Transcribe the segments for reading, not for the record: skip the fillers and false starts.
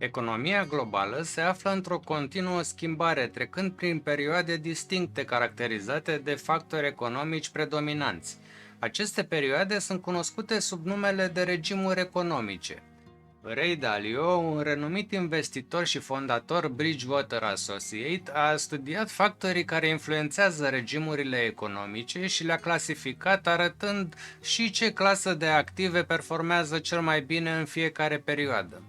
Economia globală se află într-o continuă schimbare, trecând prin perioade distincte caracterizate de factori economici predominanți. Aceste perioade sunt cunoscute sub numele de regimuri economice. Ray Dalio, un renumit investitor și fondator Bridgewater Associates, a studiat factorii care influențează regimurile economice și le-a clasificat arătând și ce clasă de active performează cel mai bine în fiecare perioadă.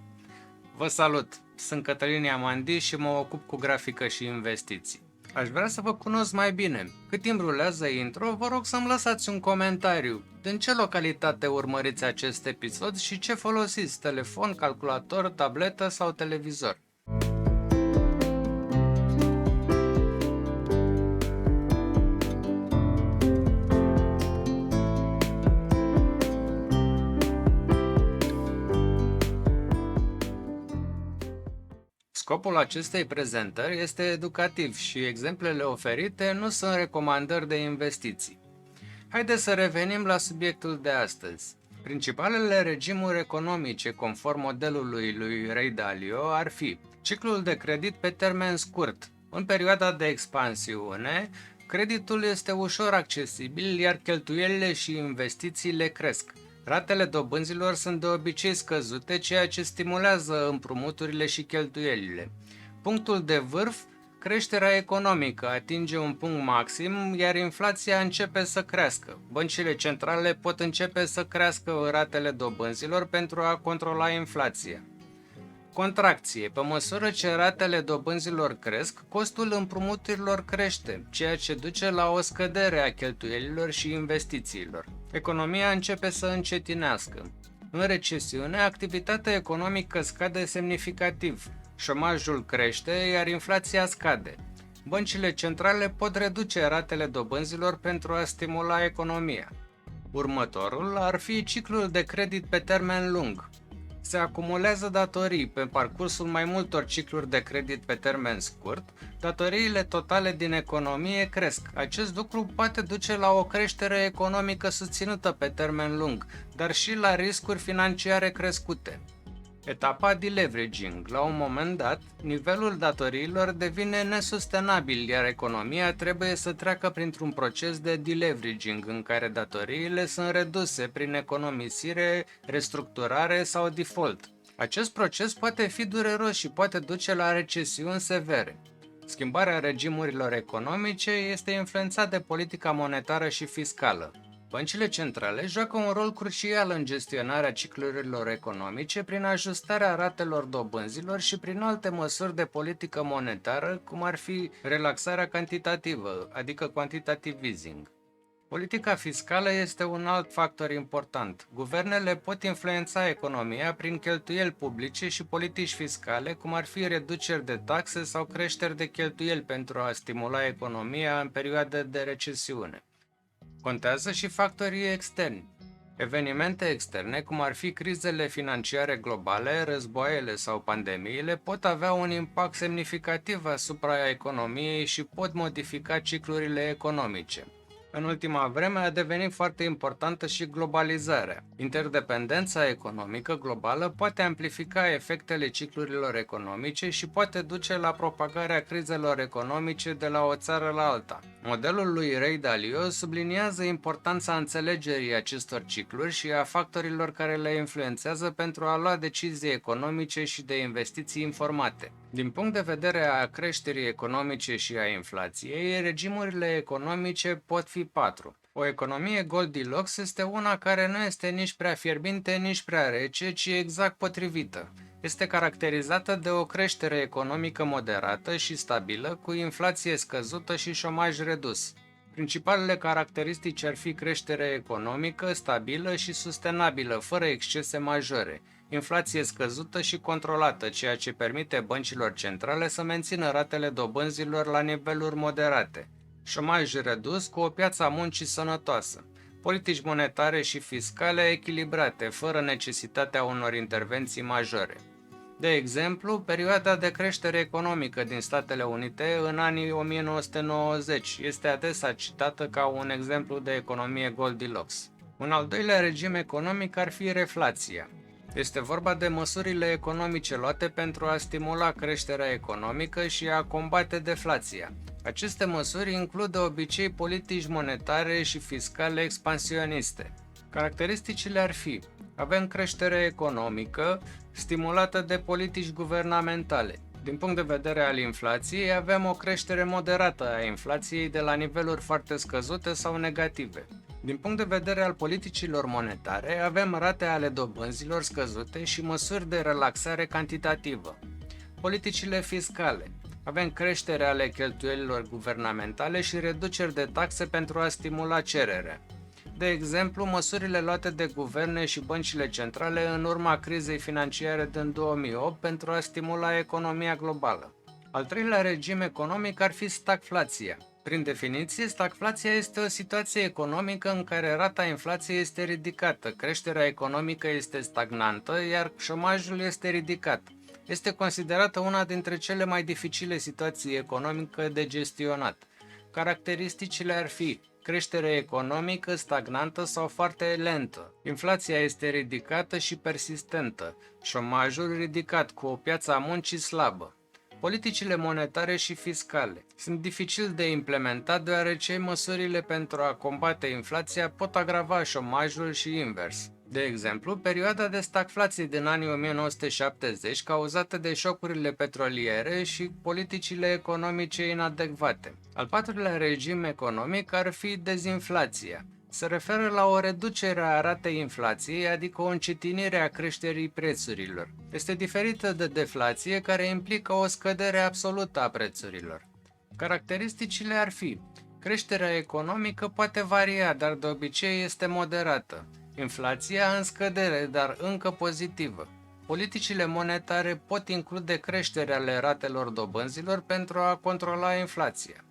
Vă salut! Sunt Cătălin Iamandi și mă ocup cu grafică și investiții. Aș vrea să vă cunosc mai bine. Cât timp rulează intro, vă rog să-mi lăsați un comentariu. Din ce localitate urmăriți acest episod și ce folosiți? Telefon, calculator, tabletă sau televizor? Scopul acestei prezentări este educativ și exemplele oferite nu sunt recomandări de investiții. Haideți să revenim la subiectul de astăzi. Principalele regimuri economice conform modelului lui Ray Dalio ar fi ciclul de credit pe termen scurt. În perioada de expansiune, creditul este ușor accesibil, iar cheltuielile și investițiile cresc. Ratele dobânzilor sunt de obicei scăzute, ceea ce stimulează împrumuturile și cheltuielile. Punctul de vârf, creșterea economică atinge un punct maxim, iar inflația începe să crească. Băncile centrale pot începe să crească ratele dobânzilor pentru a controla inflația. Contracție. Pe măsură ce ratele dobânzilor cresc, costul împrumuturilor crește, ceea ce duce la o scădere a cheltuielilor și investițiilor. Economia începe să încetinească. În recesiune, activitatea economică scade semnificativ. Șomajul crește, iar inflația scade. Băncile centrale pot reduce ratele dobânzilor pentru a stimula economia. Următorul ar fi ciclul de credit pe termen lung. Se acumulează datorii pe parcursul mai multor cicluri de credit pe termen scurt, datoriile totale din economie cresc. Acest lucru poate duce la o creștere economică susținută pe termen lung, dar și la riscuri financiare crescute. Etapa deleveraging. La un moment dat, nivelul datoriilor devine nesustenabil, iar economia trebuie să treacă printr-un proces de deleveraging în care datoriile sunt reduse prin economisire, restructurare sau default. Acest proces poate fi dureros și poate duce la recesiuni severe. Schimbarea regimurilor economice este influențată de politica monetară și fiscală. Băncile centrale joacă un rol crucial în gestionarea ciclurilor economice prin ajustarea ratelor dobânzilor și prin alte măsuri de politică monetară, cum ar fi relaxarea cantitativă, adică quantitative easing. Politica fiscală este un alt factor important. Guvernele pot influența economia prin cheltuieli publice și politici fiscale, cum ar fi reduceri de taxe sau creșteri de cheltuieli pentru a stimula economia în perioade de recesiune. Contează și factorii externi. Evenimente externe, cum ar fi crizele financiare globale, războaiele sau pandemiile, pot avea un impact semnificativ asupra economiei și pot modifica ciclurile economice. În ultima vreme a devenit foarte importantă și globalizarea. Interdependența economică globală poate amplifica efectele ciclurilor economice și poate duce la propagarea crizelor economice de la o țară la alta. Modelul lui Ray Dalio subliniază importanța înțelegerii acestor cicluri și a factorilor care le influențează pentru a lua decizii economice și de investiții informate. Din punct de vedere a creșterii economice și a inflației, regimurile economice pot fi 4. O economie Goldilocks este una care nu este nici prea fierbinte, nici prea rece, ci exact potrivită. Este caracterizată de o creștere economică moderată și stabilă, cu inflație scăzută și șomaj redus. Principalele caracteristici ar fi creștere economică, stabilă și sustenabilă, fără excese majore, inflație scăzută și controlată, ceea ce permite băncilor centrale să mențină ratele dobânzilor la niveluri moderate, șomaj redus cu o piață a muncii sănătoasă, politici monetare și fiscale echilibrate, fără necesitatea unor intervenții majore. De exemplu, perioada de creștere economică din Statele Unite în anii 1990 este adesea citată ca un exemplu de economie Goldilocks. Un al doilea regim economic ar fi reflația. Este vorba de măsurile economice luate pentru a stimula creșterea economică și a combate deflația. Aceste măsuri includ de obicei politici monetare și fiscale expansioniste. Caracteristicile ar fi: avem creștere economică stimulată de politici guvernamentale. Din punct de vedere al inflației, avem o creștere moderată a inflației de la niveluri foarte scăzute sau negative. Din punct de vedere al politicilor monetare, avem rate ale dobânzilor scăzute și măsuri de relaxare cantitativă. Politicile fiscale. Avem creștere ale cheltuielilor guvernamentale și reduceri de taxe pentru a stimula cererea. De exemplu, măsurile luate de guverne și băncile centrale în urma crizei financiare din 2008 pentru a stimula economia globală. Al treilea regim economic ar fi stagflația. Prin definiție, stagflația este o situație economică în care rata inflației este ridicată, creșterea economică este stagnantă, iar șomajul este ridicat. Este considerată una dintre cele mai dificile situații economice de gestionat. Caracteristicile ar fi: creștere economică stagnantă sau foarte lentă. Inflația este ridicată și persistentă. Șomajul ridicat cu o piață a muncii slabă. Politicile monetare și fiscale sunt dificil de implementat deoarece măsurile pentru a combate inflația pot agrava șomajul și invers. De exemplu, perioada de stagflație din anii 1970 cauzată de șocurile petroliere și politicile economice inadecvate. Al patrulea regim economic ar fi dezinflația. Se referă la o reducere a ratei inflației, adică o încetinire a creșterii prețurilor. Este diferită de deflație, care implică o scădere absolută a prețurilor. Caracteristicile ar fi: creșterea economică poate varia, dar de obicei este moderată. Inflația în scădere, dar încă pozitivă. Politicile monetare pot include creșterea ale ratelor dobânzilor pentru a controla inflația.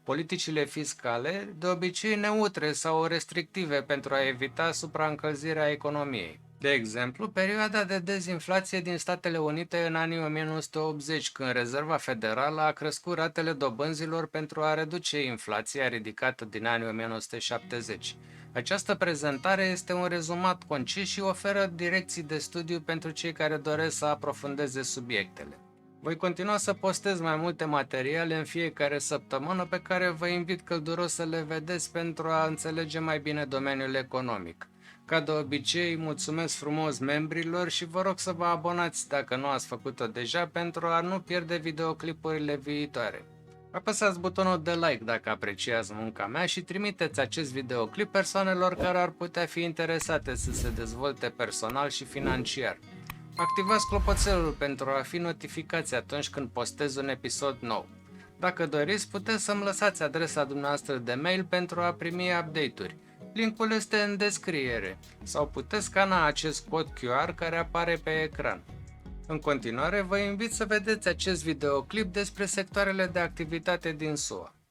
Politicile fiscale, de obicei neutre sau restrictive pentru a evita supraîncălzirea economiei. De exemplu, perioada de dezinflație din Statele Unite în anii 1980, când Rezerva Federală a crescut ratele dobânzilor pentru a reduce inflația ridicată din anii 1970. Această prezentare este un rezumat concis și oferă direcții de studiu pentru cei care doresc să aprofundeze subiectele. Voi continua să postez mai multe materiale în fiecare săptămână pe care vă invit călduros să le vedeți pentru a înțelege mai bine domeniul economic. Ca de obicei, mulțumesc frumos membrilor și vă rog să vă abonați dacă nu ați făcut-o deja pentru a nu pierde videoclipurile viitoare. Apăsați butonul de like dacă apreciați munca mea și trimiteți acest videoclip persoanelor care ar putea fi interesate să se dezvolte personal și financiar. Activați clopoțelul pentru a fi notificați atunci când postez un episod nou. Dacă doriți, puteți să-mi lăsați adresa dumneavoastră de mail pentru a primi update-uri. Linkul este în descriere sau puteți scana acest cod QR care apare pe ecran. În continuare, vă invit să vedeți acest videoclip despre sectoarele de activitate din SUA.